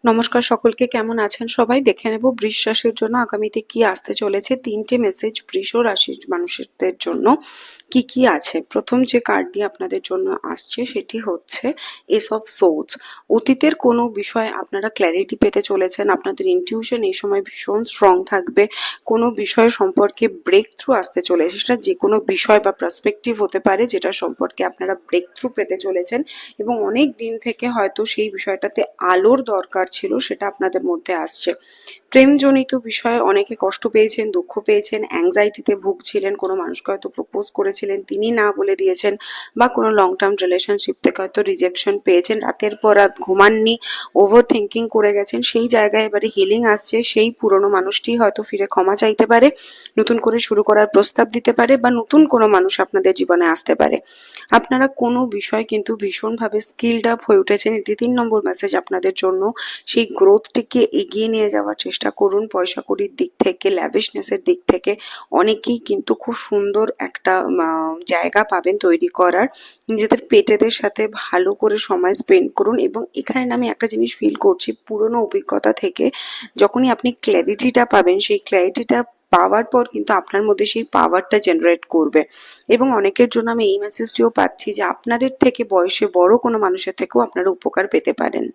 নমস্কার সকলকে, কেমন আছেন সবাই? দেখে নেব বৃষ রাশির জন্য আগামীতে কি আসতে চলেছে। ৩টে মেসেজ বৃষ রাশির মানুষদের জন্য কি কি আছে। প্রথম যে কার্ডটি আপনাদের জন্য আসছে সেটি হচ্ছে এস অফ সোর্ডস। অতীতের কোনো বিষয়ে আপনারা ক্ল্যারিটি পেতে চলেছেন। আপনাদের ইনটিউশন এই সময় ভীষণ স্ট্রং থাকবে। কোনো বিষয় সম্পর্কে ব্রেক থ্রু আসতে চলেছে, সেটা যে কোনো বিষয় বা পার্সপেক্টিভ হতে পারে, যেটা সম্পর্কে আপনারা ব্রেক থ্রু পেতে চলেছেন এবং অনেক দিন থেকে হয়তো সেই বিষয়টাতে আলোর দরকার ছিল, সেটা আপনাদের মধ্যে আসছে। প্রেমজনিত বিষয়ে অনেকে কষ্ট পেয়েছেন, দুঃখ পেয়েছেন, অ্যাংজাইটিতে ভুগছিলেন, কোনো মানুষকে হয়তো প্রপোজ করেছিলেন, তিনি না বলে দিয়েছেন, বা কোনো লং টার্ম রিলেশনশিপ থেকে হয়তো রিজেকশন পেয়েছেন, রাতের পর রাত ঘুমাননি, ওভার থিঙ্কিং করে গেছেন। সেই জায়গায় এবারে হিলিং আসছে। সেই পুরনো মানুষটি হয়তো ফিরে ক্ষমা চাইতে পারে, নতুন করে শুরু করার প্রস্তাব দিতে পারে, বা নতুন কোনো মানুষ আপনাদের জীবনে আসতে পারে। আপনারা কোনো বিষয় কিন্তু ভীষণভাবে স্কিলড আপ হয়ে উঠেছেন। এটি ৩ নম্বর মেসেজ আপনাদের জন্য। সেই গ্রোথটিকে এগিয়ে নিয়ে যাওয়ার চেষ্টা করুন। পয়সা কড়ির দিক থেকে, ল্যাভিশনেসের দিক থেকে অনেকেই কিন্তু খুব সুন্দর একটা জায়গা পাবেন তৈরি করার। নিজেদের পেটেদের সাথে ভালো করে সময় স্পেন্ড করুন। এবং এখানে না আমি একটা জিনিস ফিল করছি, পুরনো অভিজ্ঞতা থেকে যখনই আপনি ক্ল্যারিটিটা পাবেন, সেই ক্ল্যারিটিটা পাওয়ার পর কিন্তু আপনার মধ্যে সেই পাওয়ারটা জেনারেট করবে। এবং অনেকের জন্য আমি এই মেসেজটিও পাচ্ছি যে আপনাদের থেকে বয়সে বড় কোনো মানুষের থেকেও আপনারা উপকার পেতে পারেন।